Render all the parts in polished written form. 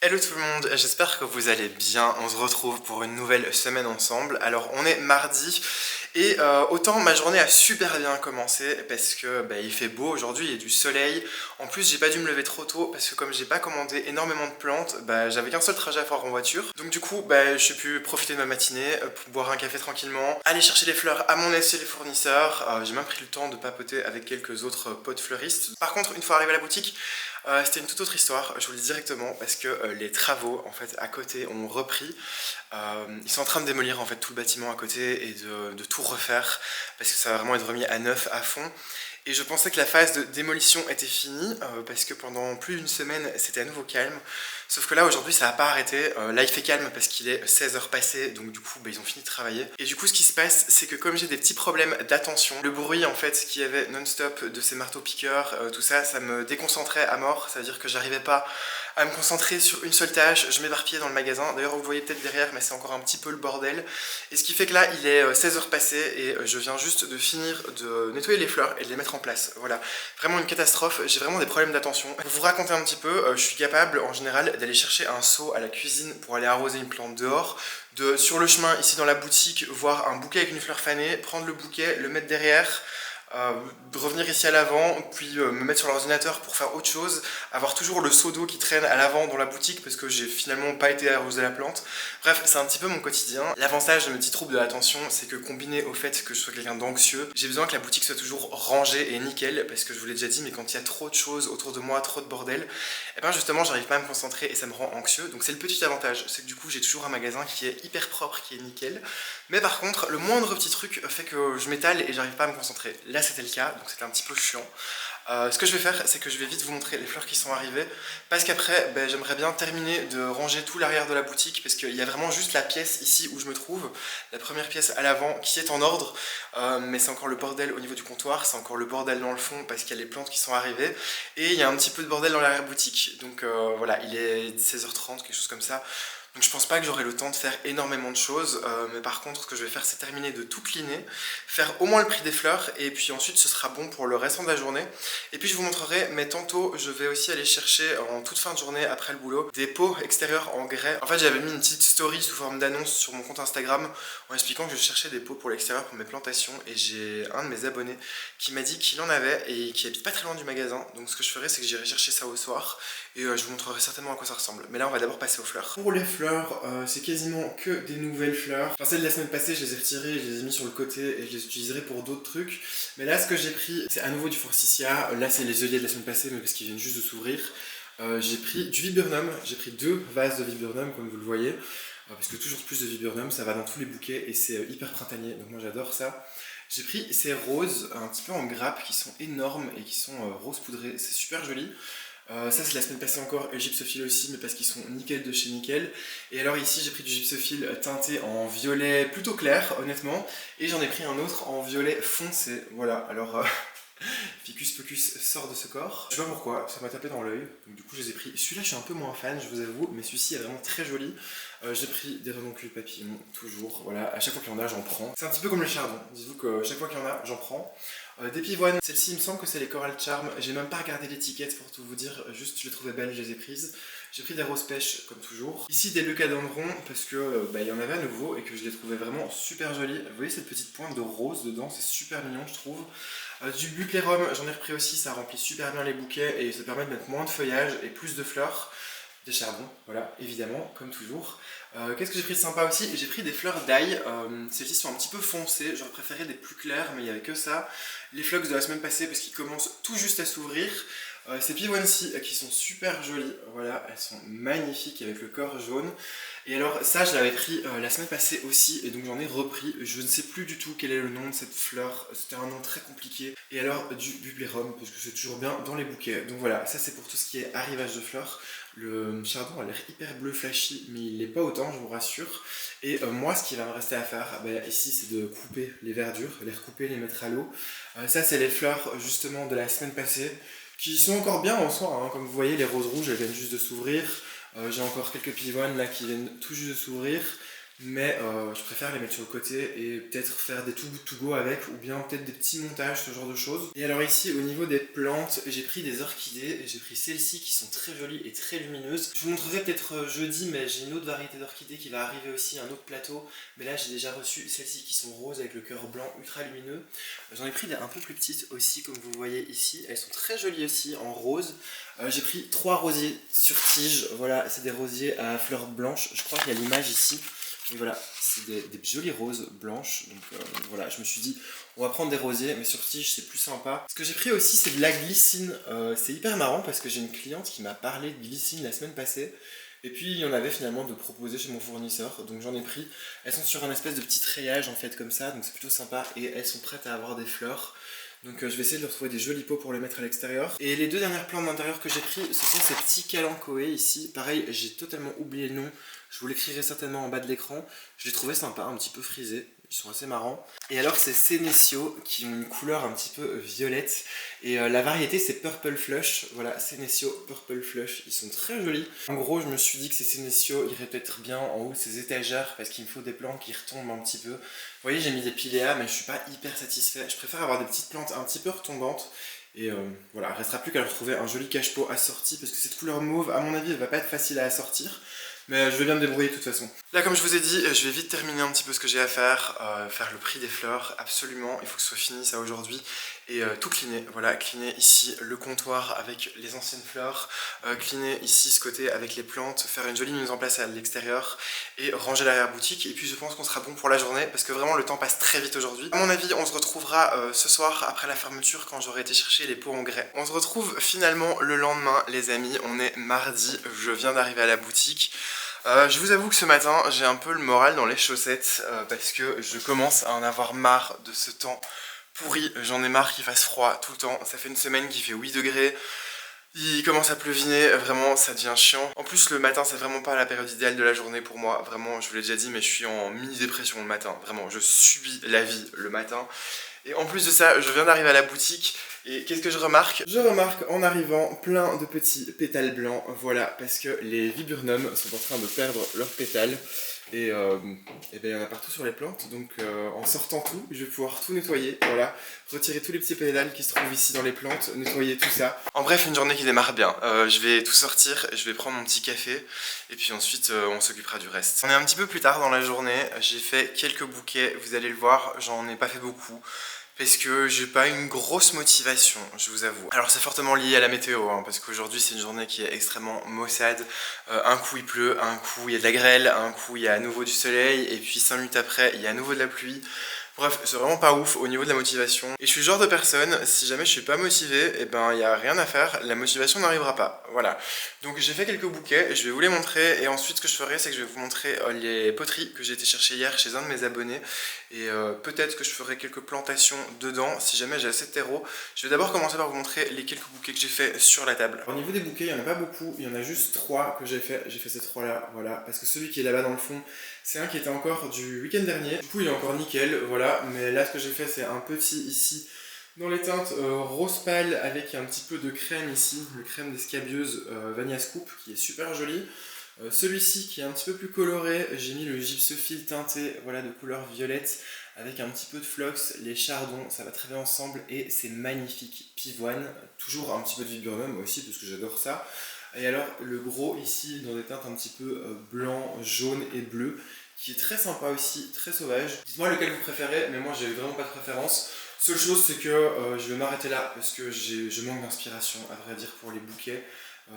Hello tout le monde, j'espère que vous allez bien. On se retrouve pour une nouvelle semaine ensemble. Alors on est mardi et autant ma journée a super bien commencé parce que il fait beau aujourd'hui, il y a du soleil. En plus j'ai pas dû me lever trop tôt parce que comme j'ai pas commandé énormément de plantes, j'avais qu'un seul trajet à faire en voiture. Donc du coup j'ai pu profiter de ma matinée pour boire un café tranquillement, aller chercher les fleurs à mon aise chez les fournisseurs. J'ai même pris le temps de papoter avec quelques autres potes fleuristes. Par contre une fois arrivé à la boutique, c'était une toute autre histoire, je vous le dis directement, parce que les travaux en fait à côté ont repris. Ils sont en train de démolir en fait tout le bâtiment à côté et de tout refaire parce que ça va vraiment être remis à neuf à fond. Et je pensais que la phase de démolition était finie parce que pendant plus d'une semaine c'était à nouveau calme. Sauf que là aujourd'hui ça n'a pas arrêté. Là il fait calme parce qu'il est 16 h passées, donc du coup ils ont fini de travailler. Et du coup ce qui se passe c'est que comme j'ai des petits problèmes d'attention, le bruit en fait qu'il y avait non-stop de ces marteaux piqueurs, tout ça, ça me déconcentrait à mort. Ça veut dire que j'arrivais pas à me concentrer sur une seule tâche, je m'éparpillais dans le magasin. D'ailleurs vous le voyez peut-être derrière mais c'est encore un petit peu le bordel. Et ce qui fait que là il est 16 h passées et je viens juste de finir de nettoyer les fleurs et de les mettre en place. Voilà, vraiment une catastrophe, j'ai vraiment des problèmes d'attention. Pour vous raconter un petit peu, je suis capable en général d'aller chercher un seau à la cuisine pour aller arroser une plante dehors, de sur le chemin ici dans la boutique voir un bouquet avec une fleur fanée, prendre le bouquet, le mettre derrière, de revenir ici à l'avant, puis me mettre sur l'ordinateur pour faire autre chose, avoir toujours le seau d'eau qui traîne à l'avant dans la boutique parce que j'ai finalement pas été arroser la plante. Bref, c'est un petit peu mon quotidien. L'avantage de mes petits troubles de l'attention, c'est que combiné au fait que je sois quelqu'un d'anxieux, j'ai besoin que la boutique soit toujours rangée et nickel, parce que je vous l'ai déjà dit, mais quand il y a trop de choses autour de moi, trop de bordel, et ben justement j'arrive pas à me concentrer et ça me rend anxieux. Donc c'est le petit avantage, c'est que du coup j'ai toujours un magasin qui est hyper propre, qui est nickel. Mais par contre, le moindre petit truc fait que je m'étale et j'arrive pas à me concentrer. Là c'était le cas, donc c'était un petit peu chiant. Ce que je vais faire, c'est que je vais vite vous montrer les fleurs qui sont arrivées, parce qu'après, j'aimerais bien terminer de ranger tout l'arrière de la boutique, parce qu'il y a vraiment juste la pièce ici où je me trouve, la première pièce à l'avant qui est en ordre, mais c'est encore le bordel au niveau du comptoir, c'est encore le bordel dans le fond, parce qu'il y a les plantes qui sont arrivées, et il y a un petit peu de bordel dans l'arrière-boutique. Donc voilà, il est 16 h 30, quelque chose comme ça. Donc je pense pas que j'aurai le temps de faire énormément de choses, mais par contre ce que je vais faire c'est terminer de tout cleaner, faire au moins le prix des fleurs et puis ensuite ce sera bon pour le restant de la journée. Et puis je vous montrerai, mais tantôt je vais aussi aller chercher en toute fin de journée après le boulot des pots extérieurs en grès. En fait j'avais mis une petite story sous forme d'annonce sur mon compte Instagram en expliquant que je cherchais des pots pour l'extérieur pour mes plantations et j'ai un de mes abonnés qui m'a dit qu'il en avait et qui habite pas très loin du magasin. Donc ce que je ferai c'est que j'irai chercher ça au soir et je vous montrerai certainement à quoi ça ressemble. Mais là on va d'abord passer aux fleurs. Pour les fleurs, c'est quasiment que des nouvelles fleurs. Enfin celles de la semaine passée je les ai retirées, je les ai mis sur le côté et je les utiliserai pour d'autres trucs. Mais là ce que j'ai pris c'est à nouveau du Forsythia. Là c'est les œillets de la semaine passée mais parce qu'ils viennent juste de s'ouvrir. J'ai pris du viburnum, j'ai pris 2 vases de viburnum comme vous le voyez. Parce que toujours plus de viburnum, ça va dans tous les bouquets et c'est hyper printanier, donc moi j'adore ça. J'ai pris ces roses un petit peu en grappe qui sont énormes et qui sont roses poudrées, c'est super joli. Ça c'est la semaine passée encore, et gypsophile aussi, mais parce qu'ils sont nickel de chez nickel. Et alors ici j'ai pris du gypsophile teinté en violet plutôt clair honnêtement, et j'en ai pris un autre en violet foncé, voilà. Alors Ficus Pocus sort de ce corps. Je sais pas pourquoi, ça m'a tapé dans l'œil, donc du coup je les ai pris. Celui-là je suis un peu moins fan, je vous avoue, mais celui-ci est vraiment très joli. J'ai pris des ranoncules papillons, toujours, voilà, à chaque fois qu'il y en a j'en prends. C'est un petit peu comme les chardons, dites-vous que chaque fois qu'il y en a j'en prends. Des pivoines, celle-ci il me semble que c'est les Coral Charm, j'ai même pas regardé l'étiquette pour tout vous dire, juste je les trouvais belles, je les ai prises. J'ai pris des roses pêches comme toujours. Ici des leucadendrons parce que il y en avait à nouveau et que je les trouvais vraiment super jolies. Vous voyez cette petite pointe de rose dedans, c'est super mignon je trouve. Du buclérum, j'en ai repris aussi, ça remplit super bien les bouquets et ça permet de mettre moins de feuillage et plus de fleurs. Des chardons, voilà, évidemment, comme toujours. Qu'est-ce que j'ai pris de sympa aussi? J'ai pris des fleurs d'ail, celles-ci sont un petit peu foncées, j'aurais préféré des plus claires, mais il n'y avait que ça. Les flux de la semaine passée parce qu'ils commencent tout juste à s'ouvrir. Ces pivoines-ci qui sont super jolies, voilà, elles sont magnifiques avec le corps jaune. Et alors ça je l'avais pris la semaine passée aussi et donc j'en ai repris. Je ne sais plus du tout quel est le nom de cette fleur, c'était un nom très compliqué. Et alors du buplérum parce que c'est toujours bien dans les bouquets. Donc voilà, ça c'est pour tout ce qui est arrivage de fleurs. Le chardon a l'air hyper bleu flashy mais il l'est pas autant, je vous rassure. Et moi ce qui va me rester à faire ici c'est de couper les verdures, les recouper, les mettre à l'eau. Ça c'est les fleurs justement de la semaine passée qui sont encore bien en soi, hein. Comme vous voyez les roses rouges elles viennent juste de s'ouvrir. J'ai encore quelques pivoines là qui viennent tout juste de s'ouvrir. mais je préfère les mettre sur le côté et peut-être faire des too good to go avec, ou bien peut-être des petits montages, ce genre de choses. Et alors ici au niveau des plantes, j'ai pris des orchidées, j'ai pris celles-ci qui sont très jolies et très lumineuses. Je vous montrerai peut-être jeudi, mais j'ai une autre variété d'orchidées qui va arriver aussi, un autre plateau, mais là j'ai déjà reçu celles-ci qui sont roses avec le cœur blanc ultra lumineux. J'en ai pris des un peu plus petites aussi, comme vous voyez ici, elles sont très jolies aussi en rose. J'ai pris 3 rosiers sur tige, voilà, c'est des rosiers à fleurs blanches, je crois qu'il y a l'image ici. Et voilà, c'est des jolies roses blanches, donc voilà, je me suis dit, on va prendre des rosiers, mais sur tige c'est plus sympa. Ce que j'ai pris aussi, c'est de la glycine, c'est hyper marrant parce que j'ai une cliente qui m'a parlé de glycine la semaine passée, et puis il y en avait finalement de proposer chez mon fournisseur, donc j'en ai pris. Elles sont sur un espèce de petit treillage en fait comme ça, donc c'est plutôt sympa, et elles sont prêtes à avoir des fleurs. Donc je vais essayer de leur trouver des jolis pots pour les mettre à l'extérieur. Et les deux dernières plantes d'intérieur que j'ai pris, ce sont ces petits calanchoés ici. Pareil, j'ai totalement oublié le nom. Je vous l'écrirai certainement en bas de l'écran. Je les trouvais sympas, un petit peu frisés. Ils sont assez marrants. Et alors c'est Senecio qui ont une couleur un petit peu violette. Et la variété c'est Purple Flush. Voilà, Senecio Purple Flush. Ils sont très jolis. En gros, je me suis dit que ces Senecio iraient peut-être bien en haut de ces étagères parce qu'il me faut des plantes qui retombent un petit peu. Vous voyez, j'ai mis des piléas, mais je suis pas hyper satisfait. Je préfère avoir des petites plantes un petit peu retombantes. Et voilà, il restera plus qu'à leur trouver un joli cache-pot assorti parce que cette couleur mauve, à mon avis, elle va pas être facile à assortir. Mais je vais bien me débrouiller de toute façon. Là, comme je vous ai dit, je vais vite terminer un petit peu ce que j'ai à faire. Faire le prix des fleurs, absolument. Il faut que ce soit fini ça aujourd'hui. Et tout cleaner. Voilà, cleaner ici le comptoir avec les anciennes fleurs. Cleaner ici ce côté avec les plantes. Faire une jolie mise en place à l'extérieur. Et ranger l'arrière-boutique. Et puis je pense qu'on sera bon pour la journée. Parce que vraiment le temps passe très vite aujourd'hui. À mon avis, on se retrouvera ce soir après la fermeture quand j'aurai été chercher les pots en grès. On se retrouve finalement le lendemain, les amis. On est mardi. Je viens d'arriver à la boutique. Je vous avoue que ce matin j'ai un peu le moral dans les chaussettes parce que je commence à en avoir marre de ce temps pourri. J'en ai marre qu'il fasse froid tout le temps. Ça fait une semaine qu'il fait 8 degrés. Il commence à pleuviner, vraiment ça devient chiant. En plus le matin c'est vraiment pas la période idéale de la journée pour moi. Vraiment, je vous l'ai déjà dit, mais je suis en mini dépression le matin. Vraiment, je subis la vie le matin. Et en plus de ça, je viens d'arriver à la boutique. Et qu'est-ce que je remarque? Je remarque en arrivant plein de petits pétales blancs, voilà, parce que les viburnums sont en train de perdre leurs pétales. Et ben, il y en a partout sur les plantes, donc en sortant tout, je vais pouvoir tout nettoyer, voilà, retirer tous les petits pétales qui se trouvent ici dans les plantes, nettoyer tout ça. En bref, une journée qui démarre bien. Je vais tout sortir, je vais prendre mon petit café, et puis ensuite on s'occupera du reste. On est un petit peu plus tard dans la journée, j'ai fait quelques bouquets, vous allez le voir, j'en ai pas fait beaucoup. Parce que j'ai pas une grosse motivation, je vous avoue. Alors c'est fortement lié à la météo, hein, parce qu'aujourd'hui c'est une journée qui est extrêmement maussade. Un coup il pleut, un coup il y a de la grêle, un coup il y a à nouveau du soleil, et puis 5 minutes après il y a à nouveau de la pluie. Bref, c'est vraiment pas ouf au niveau de la motivation. Et je suis le genre de personne, si jamais je suis pas motivé, et ben il y a rien à faire, la motivation n'arrivera pas. Voilà. Donc j'ai fait quelques bouquets, je vais vous les montrer, et ensuite ce que je ferai c'est que je vais vous montrer les poteries que j'ai été chercher hier chez un de mes abonnés. Et peut-être que je ferai quelques plantations dedans si jamais j'ai assez de terreau. Je vais d'abord commencer par vous montrer les quelques bouquets que j'ai fait sur la table. Au niveau des bouquets, il n'y en a pas beaucoup, il y en a juste 3 que j'ai fait. J'ai fait ces 3 là, voilà, parce que celui qui est là-bas dans le fond, c'est un qui était encore du week-end dernier. Du coup il est encore nickel, voilà, mais là ce que j'ai fait c'est un petit ici dans les teintes rose pâle avec un petit peu de crème ici, le crème d'escabieuse Vanilla Scoop qui est super joli. Celui-ci qui est un petit peu plus coloré, j'ai mis le gypsophile teinté, voilà, de couleur violette avec un petit peu de flox, les chardons, ça va très bien ensemble et c'est magnifique. Pivoine, toujours un petit peu de viburnum aussi parce que j'adore ça. Et alors le gros ici dans des teintes un petit peu blanc, jaune et bleu qui est très sympa aussi, très sauvage. Dites-moi lequel vous préférez, mais moi j'ai vraiment pas de préférence. Seule chose c'est que je vais m'arrêter là parce que je manque d'inspiration à vrai dire pour les bouquets.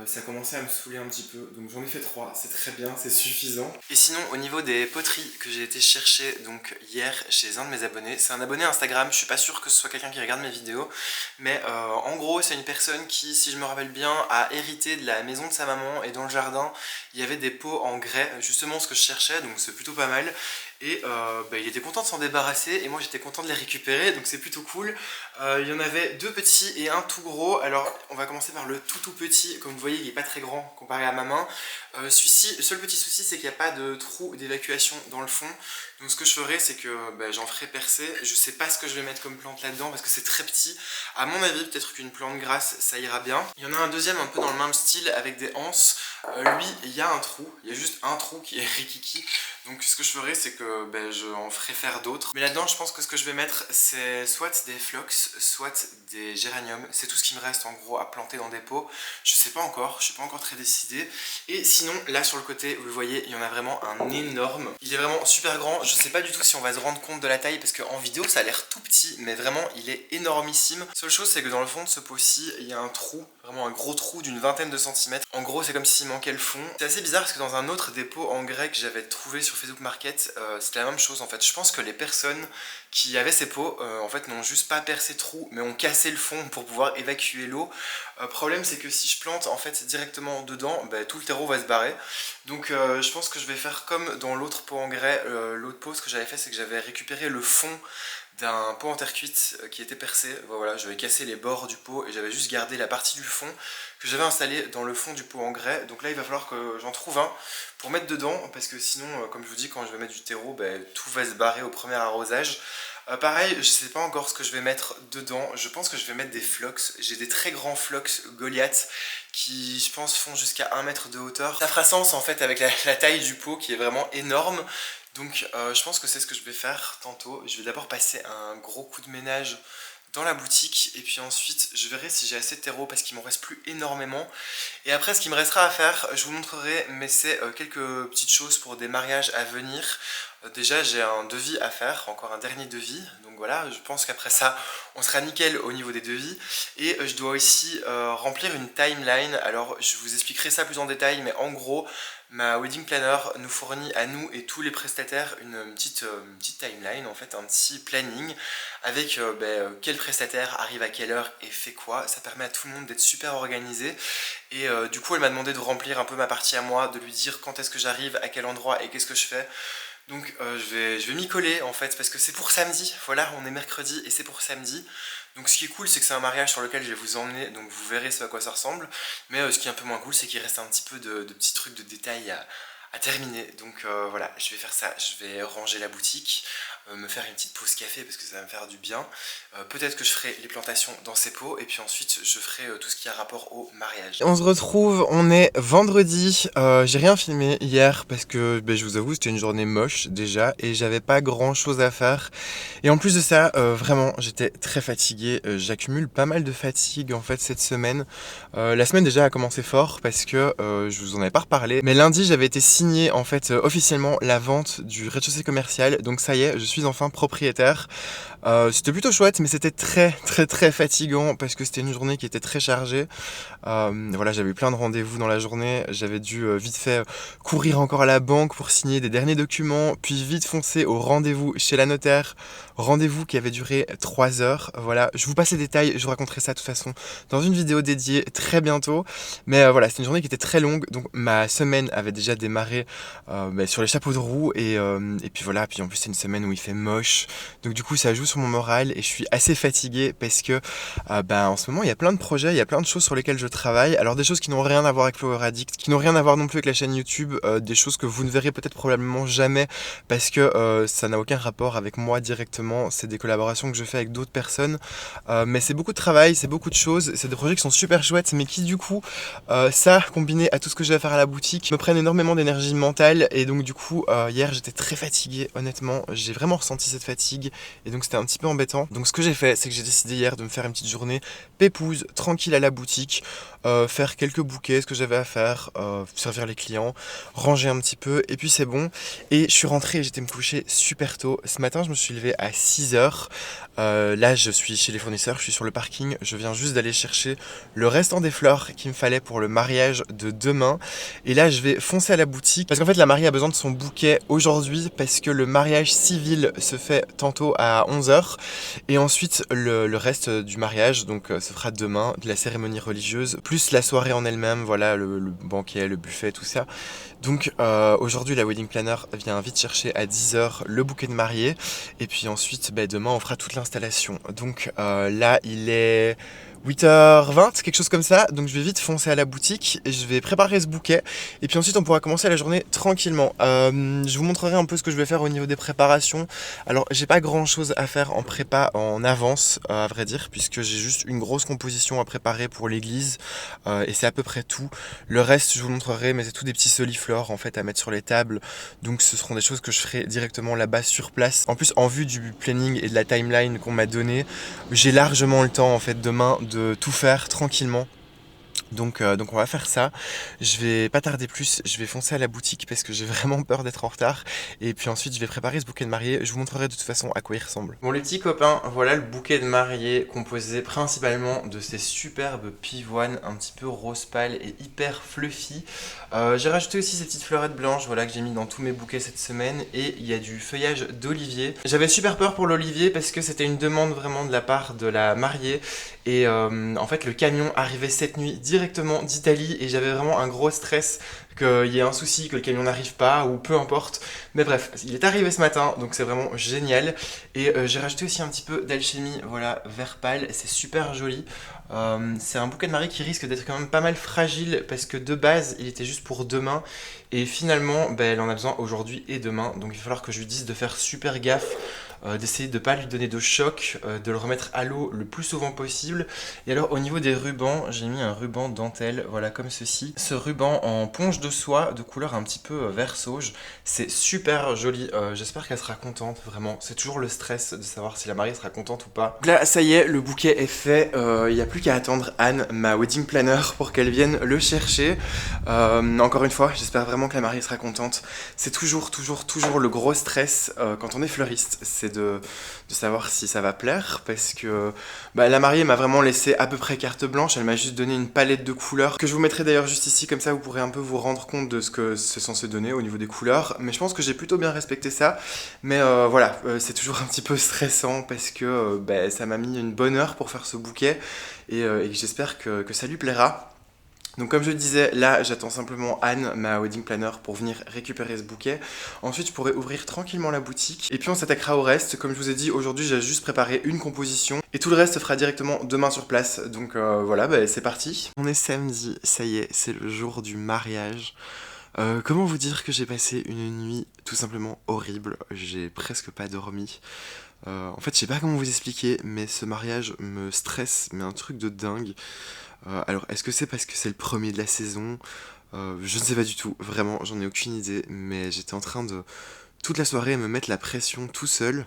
Ça commençait à me saouler un petit peu, donc j'en ai fait 3, c'est très bien, c'est suffisant. Et sinon au niveau des poteries que j'ai été chercher donc hier chez un de mes abonnés, c'est un abonné Instagram, je suis pas sûr que ce soit quelqu'un qui regarde mes vidéos, mais en gros c'est une personne qui, si je me rappelle bien, a hérité de la maison de sa maman et dans le jardin il y avait des pots en grès, justement ce que je cherchais, donc c'est plutôt pas mal. Et il était content de s'en débarrasser et moi j'étais content de les récupérer, donc c'est plutôt cool. Il y en avait 2 petits et un tout gros. Alors on va commencer par le tout petit, comme vous voyez il n'est pas très grand comparé à ma main. Celui-ci, le seul petit souci c'est qu'il n'y a pas de trou d'évacuation dans le fond. Donc ce que je ferai c'est que j'en ferai percer. Je sais pas ce que je vais mettre comme plante là-dedans parce que c'est très petit. À mon avis peut-être qu'une plante grasse ça ira bien. Il y en a un deuxième un peu dans le même style avec des anses. Lui il y a un trou, il y a juste un trou qui est rikiki. Donc ce que je ferai, c'est que je en ferai faire d'autres. Mais là-dedans, je pense que ce que je vais mettre, c'est soit des phlox, soit des géraniums. C'est tout ce qui me reste en gros à planter dans des pots. Je sais pas encore, je suis pas encore très décidé. Et sinon, là sur le côté, vous le voyez, il y en a vraiment un énorme. Il est vraiment super grand. Je sais pas du tout si on va se rendre compte de la taille parce qu'en vidéo, ça a l'air tout petit, mais vraiment, il est énormissime. Seule chose, c'est que dans le fond de ce pot-ci, il y a un trou, vraiment un gros trou d'une vingtaine de centimètres. En gros, c'est comme s'il manquait le fond. C'est assez bizarre parce que dans un autre dépôt en grec que j'avais trouvé sur Facebook Market, c'était la même chose en fait. Je pense que les personnes qui avaient ces pots en fait n'ont juste pas percé de trou mais ont cassé le fond pour pouvoir évacuer l'eau. Problème, c'est que si je plante en fait directement dedans, tout le terreau va se barrer. Donc je pense que je vais faire comme dans l'autre pot en grès. L'autre pot, ce que j'avais fait, c'est que j'avais récupéré le fond d'un pot en terre cuite qui était percé. Voilà, j'avais cassé les bords du pot et j'avais juste gardé la partie du fond que j'avais installé dans le fond du pot en grès. Donc là, il va falloir que j'en trouve un pour mettre dedans parce que sinon, comme je vous dis, quand je vais mettre du terreau, tout va se barrer au premier arrosage. Pareil, je sais pas encore ce que je vais mettre dedans. Je pense que je vais mettre des phlox. J'ai des très grands phlox Goliath qui, je pense, font jusqu'à 1 mètre de hauteur. Ça fera sens en fait avec la taille du pot qui est vraiment énorme. Donc je pense que c'est ce que je vais faire tantôt. Je vais d'abord passer un gros coup de ménage dans la boutique et puis ensuite je verrai si j'ai assez de terreau parce qu'il m'en reste plus énormément. Et après, ce qui me restera à faire, je vous montrerai, mais c'est quelques petites choses pour des mariages à venir. Déjà, j'ai un devis à faire, encore un dernier devis. Donc voilà, je pense qu'après ça, on sera nickel au niveau des devis. Et je dois aussi remplir une timeline. Alors, je vous expliquerai ça plus en détail, mais en gros, ma wedding planner nous fournit à nous et tous les prestataires une petite timeline, en fait, un petit planning avec quel prestataire arrive à quelle heure et fait quoi. Ça permet à tout le monde d'être super organisé. Et du coup, elle m'a demandé de remplir un peu ma partie à moi, de lui dire quand est-ce que j'arrive, à quel endroit et qu'est-ce que je fais. Donc je vais m'y coller en fait parce que c'est pour samedi, voilà, on est mercredi et c'est pour samedi. Donc ce qui est cool, c'est que c'est un mariage sur lequel je vais vous emmener, donc vous verrez ce à quoi ça ressemble. Mais ce qui est un peu moins cool, c'est qu'il reste un petit peu de petits trucs de détails à terminer. Donc voilà, je vais faire ça, je vais ranger la boutique, me faire une petite pause café parce que ça va me faire du bien. Peut-être que je ferai les plantations dans ces pots et puis ensuite je ferai tout ce qui a rapport au mariage. On se retrouve, on est vendredi, j'ai rien filmé hier parce que je vous avoue c'était une journée moche déjà et j'avais pas grand chose à faire. Et en plus de ça, vraiment j'étais très fatigué, j'accumule pas mal de fatigue en fait cette semaine. La semaine déjà a commencé fort parce que je vous en avais pas reparlé, mais lundi j'avais été signé en fait officiellement la vente du rez-de-chaussée commercial, donc ça y est, je suis enfin propriétaire. C'était plutôt chouette, mais c'était très fatigant parce que c'était une journée qui était très chargée. Voilà, j'avais eu plein de rendez-vous dans la journée, j'avais dû vite fait courir encore à la banque pour signer des derniers documents, puis vite foncer au rendez-vous chez la notaire, rendez-vous qui avait duré 3 heures. Voilà, je vous passe les détails, je vous raconterai ça de toute façon dans une vidéo dédiée très bientôt. Mais voilà, c'était une journée qui était très longue, donc ma semaine avait déjà démarré sur les chapeaux de roue et puis voilà, puis en plus c'est une semaine où il fait moche, donc du coup ça joue sur mon moral et je suis assez fatigué parce que en ce moment il y a plein de projets, il y a plein de choses sur lesquelles je travaille. Alors des choses qui n'ont rien à voir avec Flower Addict, qui n'ont rien à voir non plus avec la chaîne YouTube, des choses que vous ne verrez peut-être probablement jamais parce que ça n'a aucun rapport avec moi directement, c'est des collaborations que je fais avec d'autres personnes, mais c'est beaucoup de travail, c'est beaucoup de choses, c'est des projets qui sont super chouettes mais qui du coup, ça combiné à tout ce que j'ai à faire à la boutique, me prennent énormément d'énergie mentale et donc du coup hier j'étais très fatigué, honnêtement, j'ai vraiment ressenti cette fatigue et donc c'était un petit peu embêtant. Donc ce que j'ai fait, c'est que j'ai décidé hier de me faire une petite journée pépouze, tranquille à la boutique, faire quelques bouquets, ce que j'avais à faire, servir les clients, ranger un petit peu et puis c'est bon. Et je suis rentré et j'étais me coucher super tôt. Ce matin je me suis levé à 6h. Là je suis chez les fournisseurs, je suis sur le parking, je viens juste d'aller chercher le restant des fleurs qu'il me fallait pour le mariage de demain. Et là je vais foncer à la boutique parce qu'en fait la mariée a besoin de son bouquet aujourd'hui parce que le mariage civil se fait tantôt à 11h et ensuite le reste du mariage donc se fera demain, de la cérémonie religieuse plus la soirée en elle-même, voilà, le banquet, le buffet, tout ça. Donc aujourd'hui la wedding planner vient vite chercher à 10h le bouquet de mariée et puis ensuite demain on fera toute l'installation. Donc là il est 8h20, quelque chose comme ça. Donc je vais vite foncer à la boutique et je vais préparer ce bouquet. Et puis ensuite on pourra commencer la journée tranquillement. Je vous montrerai un peu ce que je vais faire au niveau des préparations. Alors j'ai pas grand chose à faire en prépa en avance, à vrai dire, puisque j'ai juste une grosse composition à préparer pour l'église. Et c'est à peu près tout. Le reste je vous montrerai, mais c'est tout des petits soliflores en fait à mettre sur les tables. Donc ce seront des choses que je ferai directement là-bas sur place. En plus en vue du planning et de la timeline qu'on m'a donné, j'ai largement le temps en fait demain de tout faire tranquillement. Donc on va faire ça. Je vais pas tarder plus, je vais foncer à la boutique parce que j'ai vraiment peur d'être en retard. Et puis ensuite je vais préparer ce bouquet de mariée. Je vous montrerai de toute façon à quoi il ressemble. Bon les petits copains, voilà le bouquet de mariée composé principalement de ces superbes pivoines un petit peu rose pâle et hyper fluffy. J'ai rajouté aussi ces petites fleurettes blanches voilà, que j'ai mis dans tous mes bouquets cette semaine. Et il y a du feuillage d'olivier. J'avais super peur pour l'olivier parce que c'était une demande vraiment de la part de la mariée. Et en fait le camion arrivait cette nuit directement d'Italie et j'avais vraiment un gros stress qu'il y ait un souci, que le camion n'arrive pas ou peu importe. Mais bref, il est arrivé ce matin donc c'est vraiment génial. Et j'ai rajouté aussi un petit peu d'alchimie, voilà, vert pâle, c'est super joli. C'est un bouquet de mariée qui risque d'être quand même pas mal fragile parce que de base il était juste pour demain et finalement elle en a besoin aujourd'hui et demain donc il va falloir que je lui dise de faire super gaffe. D'essayer de ne pas lui donner de choc, de le remettre à l'eau le plus souvent possible. Et alors au niveau des rubans, j'ai mis un ruban dentelle, voilà comme ceci. Ce ruban en ponche de soie de couleur un petit peu vert sauge, c'est super joli, j'espère qu'elle sera contente, vraiment. C'est toujours le stress de savoir si la mariée sera contente ou pas. Là ça y est, le bouquet est fait, il n'y a plus qu'à attendre Anne, ma wedding planner, pour qu'elle vienne le chercher. Encore une fois, j'espère vraiment que la mariée sera contente. C'est toujours le gros stress quand on est fleuriste, c'est de savoir si ça va plaire parce que la mariée m'a vraiment laissé à peu près carte blanche, elle m'a juste donné une palette de couleurs que je vous mettrai d'ailleurs juste ici, comme ça vous pourrez un peu vous rendre compte de ce que c'est censé donner au niveau des couleurs, mais je pense que j'ai plutôt bien respecté ça, mais voilà, c'est toujours un petit peu stressant parce que ça m'a mis une bonne heure pour faire ce bouquet et j'espère que ça lui plaira. Donc comme je le disais, là j'attends simplement Anne, ma wedding planner, pour venir récupérer ce bouquet. Ensuite je pourrai ouvrir tranquillement la boutique et puis on s'attaquera au reste. Comme je vous ai dit, aujourd'hui j'ai juste préparé une composition et tout le reste se fera directement demain sur place. Donc voilà, c'est parti. On est samedi, ça y est, c'est le jour du mariage. Comment vous dire que j'ai passé une nuit tout simplement horrible, j'ai presque pas dormi. En fait je sais pas comment vous expliquer, mais ce mariage me stresse, mais un truc de dingue. Alors, est-ce que c'est parce que c'est le premier de la saison? Je ne sais pas du tout, vraiment, j'en ai aucune idée, mais j'étais en train de toute la soirée me mettre la pression tout seul,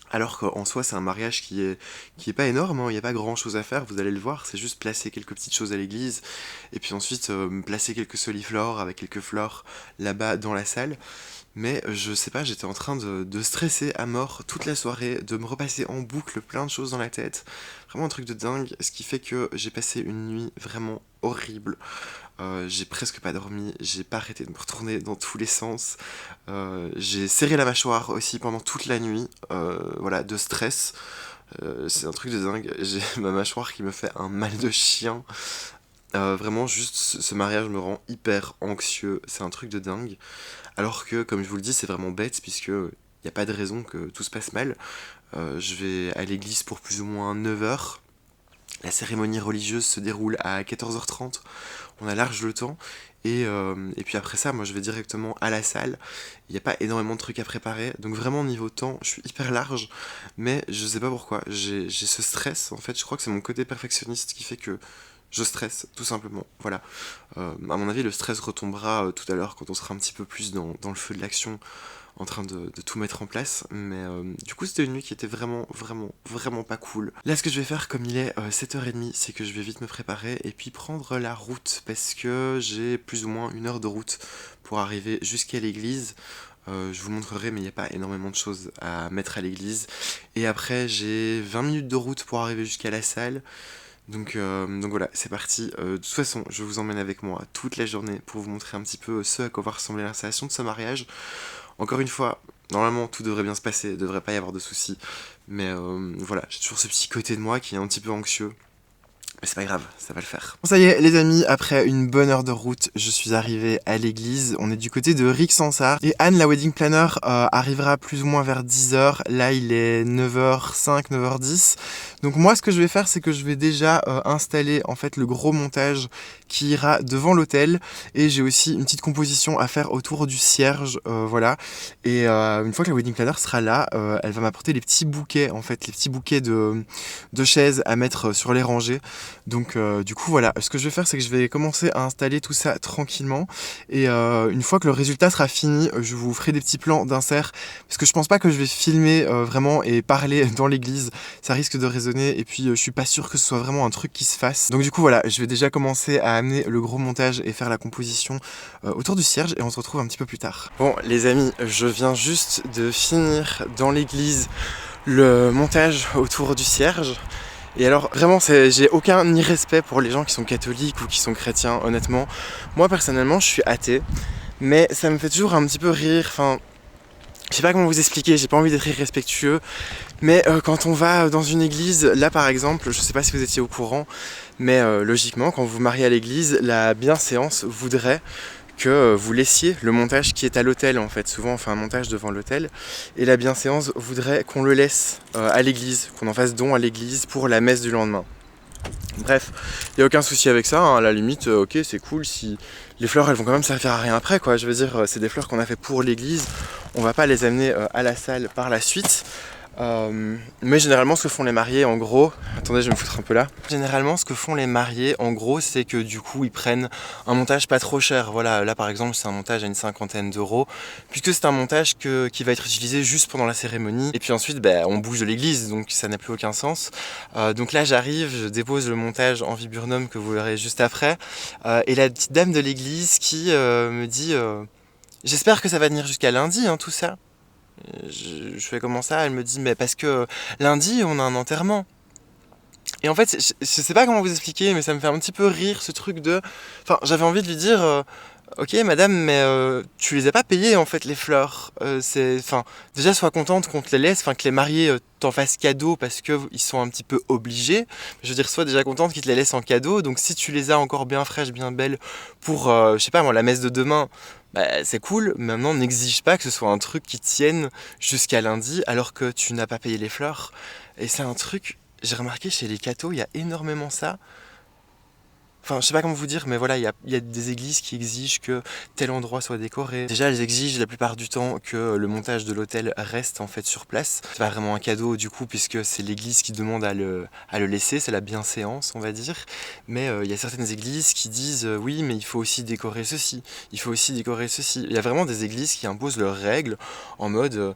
alors qu'en soi c'est un mariage qui est pas énorme, hein, il n'y a pas grand chose à faire, vous allez le voir, c'est juste placer quelques petites choses à l'église, et puis ensuite placer quelques soliflores avec quelques fleurs là-bas dans la salle. Mais je sais pas, j'étais en train de stresser à mort toute la soirée, de me repasser en boucle plein de choses dans la tête. Vraiment un truc de dingue, ce qui fait que j'ai passé une nuit vraiment horrible. J'ai presque pas dormi, j'ai pas arrêté de me retourner dans tous les sens. J'ai serré la mâchoire aussi pendant toute la nuit, voilà, de stress. C'est un truc de dingue, j'ai ma mâchoire qui me fait un mal de chien. Vraiment, juste ce mariage me rend hyper anxieux, c'est un truc de dingue. Alors que, comme je vous le dis, c'est vraiment bête, puisque il n'y a pas de raison que tout se passe mal. Je vais à l'église pour plus ou moins 9h. La cérémonie religieuse se déroule à 14h30. On a large le temps. Et puis après ça, moi je vais directement à la salle. Il n'y a pas énormément de trucs à préparer. Donc vraiment, niveau temps, je suis hyper large. Mais je sais pas pourquoi. J'ai ce stress, en fait. Je crois que c'est mon côté perfectionniste qui fait que je stresse, tout simplement. Voilà. À mon avis, le stress retombera tout à l'heure quand on sera un petit peu plus dans le feu de l'action, en train de tout mettre en place. Mais du coup, c'était une nuit qui était vraiment pas cool. Là, ce que je vais faire, comme il est 7h30, c'est que je vais vite me préparer et puis prendre la route, parce que j'ai plus ou moins 1 heure de route pour arriver jusqu'à l'église. Je vous montrerai, mais il n'y a pas énormément de choses à mettre à l'église. Et après, j'ai 20 minutes de route pour arriver jusqu'à la salle. Donc voilà, c'est parti. De toute façon, je vous emmène avec moi toute la journée pour vous montrer un petit peu ce à quoi va ressembler l'installation de ce mariage. Encore une fois, normalement tout devrait bien se passer, il devrait pas y avoir de soucis. Mais voilà, j'ai toujours ce petit côté de moi qui est un petit peu anxieux. Mais c'est pas grave, ça va le faire. Bon, ça y est, les amis, après une bonne heure de route, je suis arrivé à l'église. On est du côté de Rixensart. Et Anne, la wedding planner, arrivera plus ou moins vers 10h. Là, il est 9h05, 9h10. Donc moi, ce que je vais faire, c'est que je vais déjà installer en fait le gros montage qui ira devant l'autel. Et j'ai aussi une petite composition à faire autour du cierge, voilà. Et une fois que la wedding planner sera là, elle va m'apporter les petits bouquets, en fait, les petits bouquets de chaises à mettre sur les rangées. Donc du coup voilà, ce que je vais faire, c'est que je vais commencer à installer tout ça tranquillement. Et une fois que le résultat sera fini, je vous ferai des petits plans d'insert. Parce que je pense pas que je vais filmer vraiment et parler dans l'église. Ça risque de résonner et puis je suis pas sûr que ce soit vraiment un truc qui se fasse. Donc du coup voilà, je vais déjà commencer à amener le gros montage et faire la composition autour du cierge. Et on se retrouve un petit peu plus tard. Bon les amis, je viens juste de finir dans l'église le montage autour du cierge. Et alors vraiment j'ai aucun ni respect pour les gens qui sont catholiques ou qui sont chrétiens, honnêtement. Moi personnellement je suis athée, mais ça me fait toujours un petit peu rire, enfin je sais pas comment vous expliquer, j'ai pas envie d'être irrespectueux, mais quand on va dans une église, là par exemple, je sais pas si vous étiez au courant, mais logiquement quand vous vous mariez à l'église, la bienséance voudrait que vous laissiez le montage qui est à l'autel en fait. Souvent on fait un montage devant l'autel et la bienséance voudrait qu'on le laisse à l'église, qu'on en fasse don à l'église pour la messe du lendemain. Bref, il n'y a aucun souci avec ça, hein. À la limite, ok c'est cool, si les fleurs elles vont quand même servir à rien après quoi, je veux dire c'est des fleurs qu'on a fait pour l'église, on va pas les amener à la salle par la suite. Mais généralement ce que font les mariés en gros, attendez je vais me foutre un peu là. Généralement ce que font les mariés en gros c'est que du coup ils prennent un montage pas trop cher. Voilà, là par exemple c'est un montage à une cinquantaine d'euros, puisque c'est un montage qui va être utilisé juste pendant la cérémonie. Et puis ensuite on bouge de l'église donc ça n'a plus aucun sens. Donc là j'arrive, je dépose le montage en viburnum que vous verrez juste après. Et la petite dame de l'église qui me dit j'espère que ça va tenir jusqu'à lundi hein, tout ça. Je fais comment ça? Elle me dit mais parce que lundi on a un enterrement. Et en fait je sais pas comment vous expliquer mais ça me fait un petit peu rire ce truc de... Enfin j'avais envie de lui dire ok madame mais tu les as pas payées en fait les fleurs. Enfin déjà sois contente qu'on te les laisse, enfin que les mariés t'en fassent cadeau parce que ils sont un petit peu obligés. Je veux dire sois déjà contente qu'ils te les laissent en cadeau. Donc si tu les as encore bien fraîches, bien belles pour je sais pas moi la messe de demain, bah, c'est cool, maintenant n'exige pas que ce soit un truc qui tienne jusqu'à lundi alors que tu n'as pas payé les fleurs. Et c'est un truc, j'ai remarqué chez les cathos, il y a énormément ça. Enfin, je sais pas comment vous dire, mais voilà, il y a des églises qui exigent que tel endroit soit décoré. Déjà, elles exigent la plupart du temps que le montage de l'autel reste en fait sur place. C'est pas vraiment un cadeau du coup, puisque c'est l'église qui demande à le laisser, c'est la bienséance, on va dire. Mais il y a certaines églises qui disent oui, mais il faut aussi décorer ceci, il faut aussi décorer ceci. Il y a vraiment des églises qui imposent leurs règles en mode...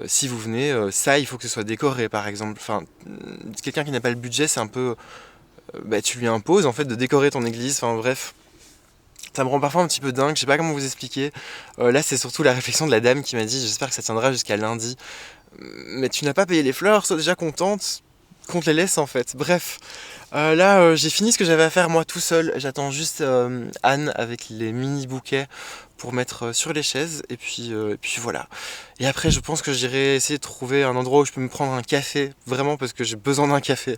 si vous venez, ça il faut que ce soit décoré par exemple. Enfin, quelqu'un qui n'a pas le budget, c'est un peu... tu lui imposes en fait de décorer ton église, enfin bref. Ça me rend parfois un petit peu dingue, je sais pas comment vous expliquer. Là c'est surtout la réflexion de la dame qui m'a dit j'espère que ça tiendra jusqu'à lundi. Mais tu n'as pas payé les fleurs, sois déjà contente qu'on te les laisse en fait. Bref, là j'ai fini ce que j'avais à faire moi tout seul. J'attends juste Anne avec les mini bouquets pour mettre sur les chaises et puis voilà. Et après je pense que j'irai essayer de trouver un endroit où je peux me prendre un café, vraiment parce que j'ai besoin d'un café.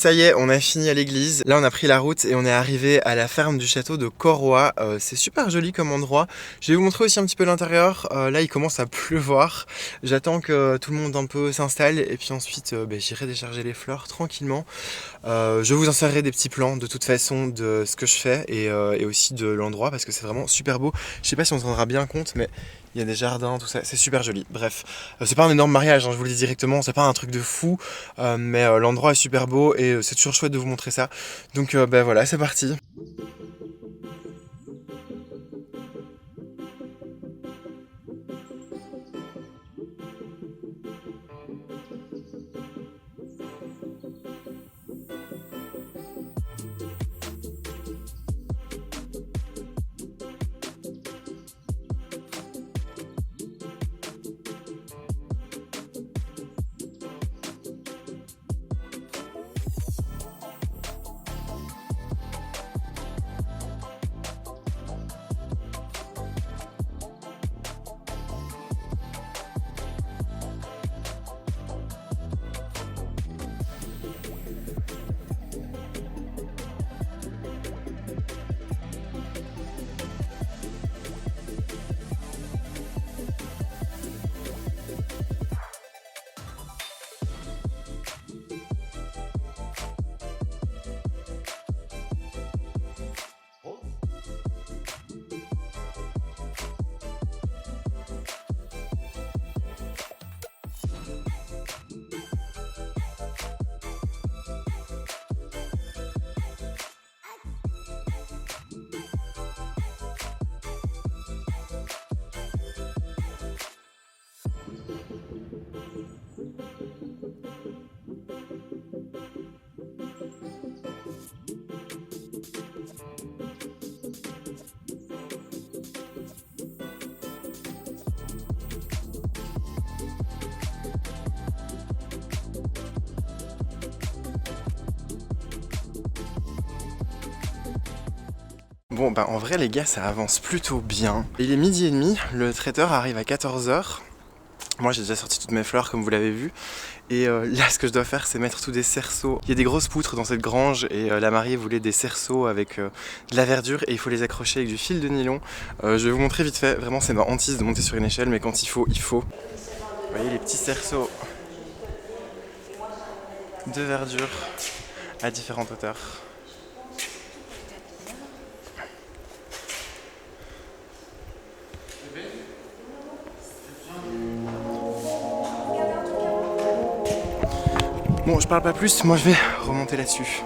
Ça y est, on a fini à l'église. Là, on a pris la route et on est arrivé à la ferme du château de Corroy. C'est super joli comme endroit. Je vais vous montrer aussi un petit peu l'intérieur. Là, il commence à pleuvoir. J'attends que tout le monde un peu s'installe et puis ensuite, j'irai décharger les fleurs tranquillement. Je vous insérerai des petits plans de toute façon de ce que je fais et aussi de l'endroit parce que c'est vraiment super beau. Je sais pas si on se rendra bien compte, mais il y a des jardins, tout ça, c'est super joli. Bref, c'est pas un énorme mariage, hein, je vous le dis directement, c'est pas un truc de fou, mais l'endroit est super beau et c'est toujours chouette de vous montrer ça. Donc voilà, c'est parti. Bon bah en vrai les gars ça avance plutôt bien. Il est 12h30, le traiteur arrive à 14h. Moi j'ai déjà sorti toutes mes fleurs comme vous l'avez vu. Et là ce que je dois faire c'est mettre tous des cerceaux. Il y a des grosses poutres dans cette grange et la mariée voulait des cerceaux avec de la verdure et il faut les accrocher avec du fil de nylon. Je vais vous montrer vite fait, vraiment c'est ma hantise de monter sur une échelle mais quand il faut, il faut. Vous voyez les petits cerceaux de verdure à différentes hauteurs. Bon, je parle pas plus, moi je vais remonter là-dessus.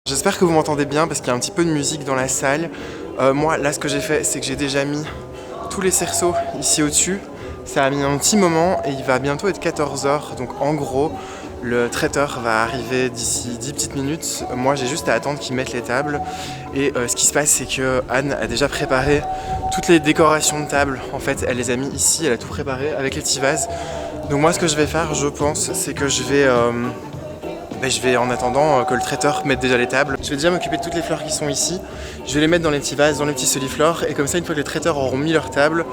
J'espère que vous m'entendez bien parce qu'il y a un petit peu de musique dans la salle. Moi, là, ce que j'ai fait, c'est que j'ai déjà mis tous les cerceaux ici au-dessus. Ça a mis un petit moment et il va bientôt être 14h. Donc en gros, le traiteur va arriver d'ici 10 petites minutes. Moi, j'ai juste à attendre qu'il mette les tables. Et ce qui se passe, c'est que Anne a déjà préparé toutes les décorations de table. En fait, elle les a mis ici, elle a tout préparé avec les petits vases. Donc moi, ce que je vais faire, je pense, c'est que je vais en attendant que le traiteur mette déjà les tables. Je vais déjà m'occuper de toutes les fleurs qui sont ici. Je vais les mettre dans les petits vases, dans les petits soliflores. Et comme ça, une fois que les traiteurs auront mis leurs tables,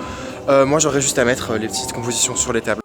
moi j'aurai juste à mettre les petites compositions sur les tables.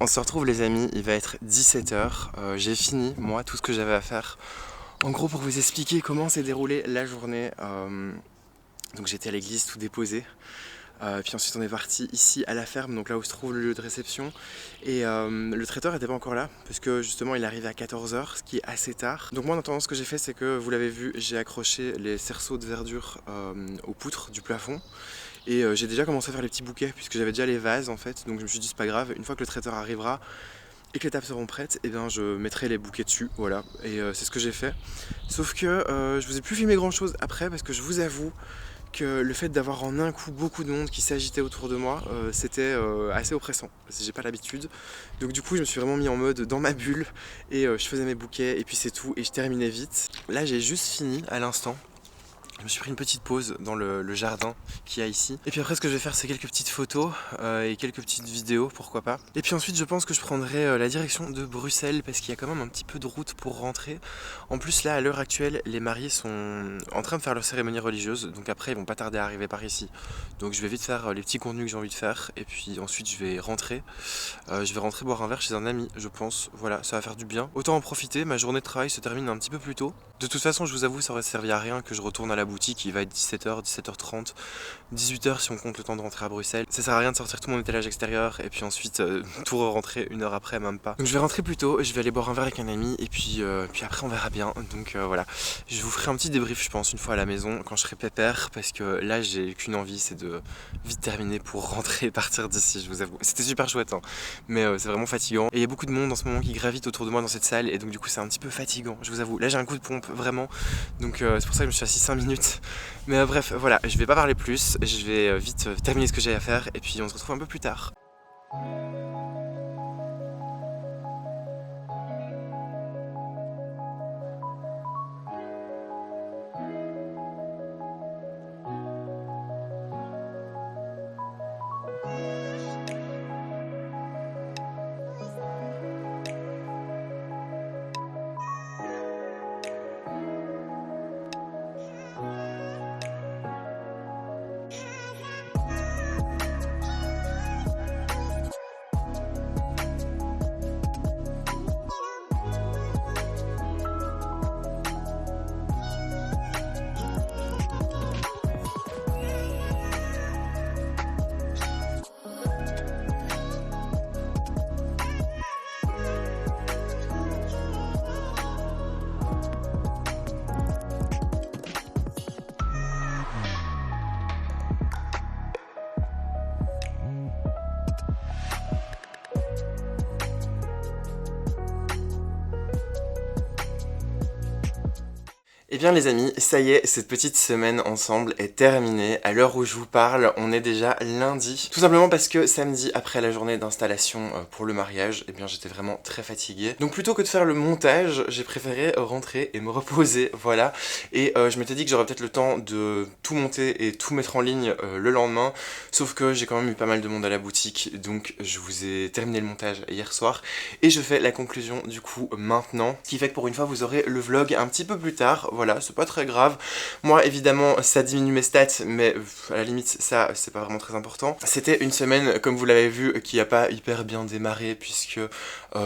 On se retrouve les amis, il va être 17h, j'ai fini moi tout ce que j'avais à faire. En gros pour vous expliquer comment s'est déroulée la journée, donc j'étais à l'église tout déposé. Puis ensuite on est parti ici à la ferme, donc là où se trouve le lieu de réception. Et le traiteur n'était pas encore là, parce que justement il arrivait à 14h, ce qui est assez tard. Donc moi en attendant ce que j'ai fait c'est que, vous l'avez vu, j'ai accroché les cerceaux de verdure aux poutres du plafond. Et j'ai déjà commencé à faire les petits bouquets, puisque j'avais déjà les vases en fait. Donc je me suis dit c'est pas grave, une fois que le traiteur arrivera et que les tables seront prêtes, et bien je mettrai les bouquets dessus, voilà. Et c'est ce que j'ai fait. Sauf que je vous ai plus filmé grand chose après, parce que je vous avoue que le fait d'avoir en un coup beaucoup de monde qui s'agitait autour de moi, c'était assez oppressant, parce que j'ai pas l'habitude. Donc du coup je me suis vraiment mis en mode dans ma bulle, et je faisais mes bouquets, et puis c'est tout, et je terminais vite. Là j'ai juste fini à l'instant. Je me suis pris une petite pause dans le jardin qu'il y a ici. Et puis après ce que je vais faire c'est quelques petites photos et quelques petites vidéos, pourquoi pas. Et puis ensuite je pense que je prendrai la direction de Bruxelles, parce qu'il y a quand même un petit peu de route pour rentrer. En plus là à l'heure actuelle les mariés sont en train de faire leur cérémonie religieuse, donc après ils vont pas tarder à arriver par ici. Donc je vais vite faire les petits contenus que j'ai envie de faire, et puis ensuite je vais rentrer. Je vais rentrer boire un verre chez un ami je pense, voilà, ça va faire du bien. Autant en profiter, ma journée de travail se termine un petit peu plus tôt. De toute façon je vous avoue ça aurait servi à rien que je retourne à la boutique, il va être 17h, 17h30, 18h si on compte le temps de rentrer à Bruxelles. Ça sert à rien de sortir tout mon étalage extérieur et puis ensuite tout rentrer une heure après, même pas. Donc je vais rentrer plus tôt, je vais aller boire un verre avec un ami, et puis après on verra bien. Donc voilà, je vous ferai un petit débrief je pense une fois à la maison quand je serai pépère, parce que là j'ai qu'une envie, c'est de vite terminer pour rentrer et partir d'ici, je vous avoue. C'était super chouette hein, mais c'est vraiment fatigant. Et il y a beaucoup de monde en ce moment qui gravite autour de moi dans cette salle, et donc du coup c'est un petit peu fatigant, je vous avoue. Là j'ai un coup de pompe vraiment, donc c'est pour ça que je me suis assis 5 minutes. Mais bref, voilà, je vais pas parler plus, je vais vite terminer ce que j'ai à faire, et puis on se retrouve un peu plus tard. Eh bien les amis, ça y est, cette petite semaine ensemble est terminée. À l'heure où je vous parle, on est déjà lundi. Tout simplement parce que samedi, après la journée d'installation pour le mariage, eh bien j'étais vraiment très fatigué. Donc plutôt que de faire le montage, j'ai préféré rentrer et me reposer, voilà. Et je m'étais dit que j'aurais peut-être le temps de tout monter et tout mettre en ligne le lendemain. Sauf que j'ai quand même eu pas mal de monde à la boutique, donc je vous ai terminé le montage hier soir. Et je fais la conclusion du coup maintenant. Ce qui fait que pour une fois vous aurez le vlog un petit peu plus tard. Voilà, c'est pas très grave. Moi, évidemment, ça diminue mes stats, mais à la limite, ça, c'est pas vraiment très important. C'était une semaine, comme vous l'avez vu, qui a pas hyper bien démarré, puisque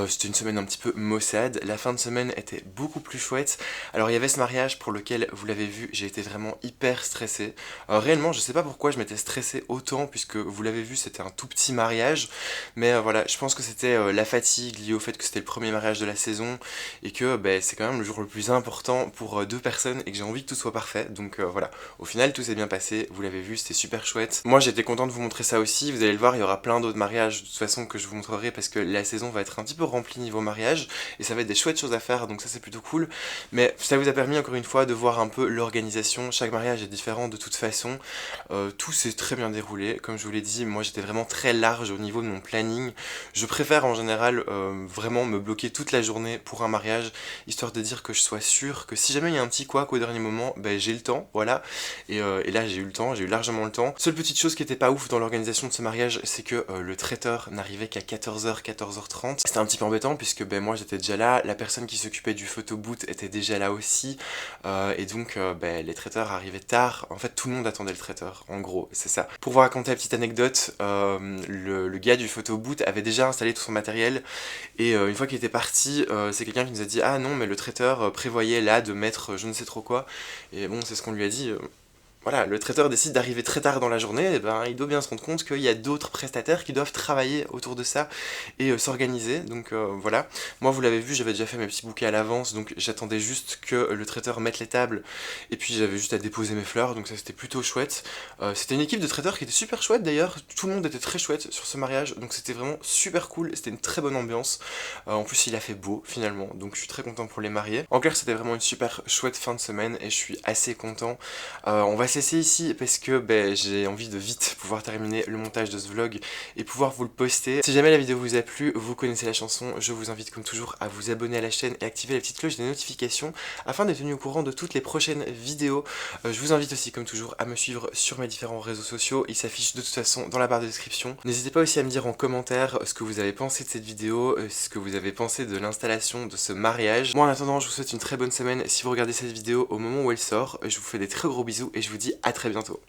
c'était une semaine un petit peu maussade. La fin de semaine était beaucoup plus chouette. Alors, il y avait ce mariage pour lequel, vous l'avez vu, j'ai été vraiment hyper stressé. Réellement, je sais pas pourquoi je m'étais stressé autant, puisque vous l'avez vu, c'était un tout petit mariage. Mais voilà, je pense que c'était la fatigue liée au fait que c'était le premier mariage de la saison, et que c'est quand même le jour le plus important pour deux personnes, et que j'ai envie que tout soit parfait. Donc voilà, au final tout s'est bien passé, vous l'avez vu, c'était super chouette. Moi j'étais content de vous montrer ça aussi, vous allez le voir, il y aura plein d'autres mariages de toute façon que je vous montrerai, parce que la saison va être un petit peu remplie niveau mariage, et ça va être des chouettes choses à faire, donc ça c'est plutôt cool. Mais ça vous a permis encore une fois de voir un peu l'organisation, chaque mariage est différent de toute façon. Tout s'est très bien déroulé, comme je vous l'ai dit, moi j'étais vraiment très large au niveau de mon planning. Je préfère en général vraiment me bloquer toute la journée pour un mariage, histoire de dire que je sois sûr que si jamais il y a un petit parti quoi qu'au dernier moment, ben, j'ai le temps, voilà. Et là j'ai eu le temps, j'ai eu largement le temps. Seule petite chose qui était pas ouf dans l'organisation de ce mariage, c'est que le traiteur n'arrivait qu'à 14h, 14h30. C'était un petit peu embêtant puisque ben, moi j'étais déjà là, la personne qui s'occupait du photo booth était déjà là aussi. Et donc ben, les traiteurs arrivaient tard. En fait tout le monde attendait le traiteur, en gros, c'est ça. Pour vous raconter la petite anecdote, le gars du photo booth avait déjà installé tout son matériel. Et une fois qu'il était parti, c'est quelqu'un qui nous a dit ah non mais le traiteur prévoyait là de mettre je ne sais trop quoi. Et bon c'est ce qu'on lui a dit. Voilà, le traiteur décide d'arriver très tard dans la journée, et ben, il doit bien se rendre compte qu'il y a d'autres prestataires qui doivent travailler autour de ça et s'organiser, donc voilà. Moi vous l'avez vu, j'avais déjà fait mes petits bouquets à l'avance, donc j'attendais juste que le traiteur mette les tables, et puis j'avais juste à déposer mes fleurs, donc ça c'était plutôt chouette. C'était une équipe de traiteurs qui était super chouette d'ailleurs, tout le monde était très chouette sur ce mariage, donc c'était vraiment super cool, c'était une très bonne ambiance. En plus il a fait beau finalement, donc je suis très content pour les mariés. En clair c'était vraiment une super chouette fin de semaine, et je suis assez content. On va se laisser ici parce que ben, j'ai envie de vite pouvoir terminer le montage de ce vlog et pouvoir vous le poster. Si jamais la vidéo vous a plu, vous connaissez la chanson, je vous invite comme toujours à vous abonner à la chaîne et activer la petite cloche des notifications afin d'être tenu au courant de toutes les prochaines vidéos. Je vous invite aussi comme toujours à me suivre sur mes différents réseaux sociaux, ils s'affichent de toute façon dans la barre de description. N'hésitez pas aussi à me dire en commentaire ce que vous avez pensé de cette vidéo, ce que vous avez pensé de l'installation de ce mariage. Moi en attendant je vous souhaite une très bonne semaine si vous regardez cette vidéo au moment où elle sort, je vous fais des très gros bisous et je vous dis à très bientôt.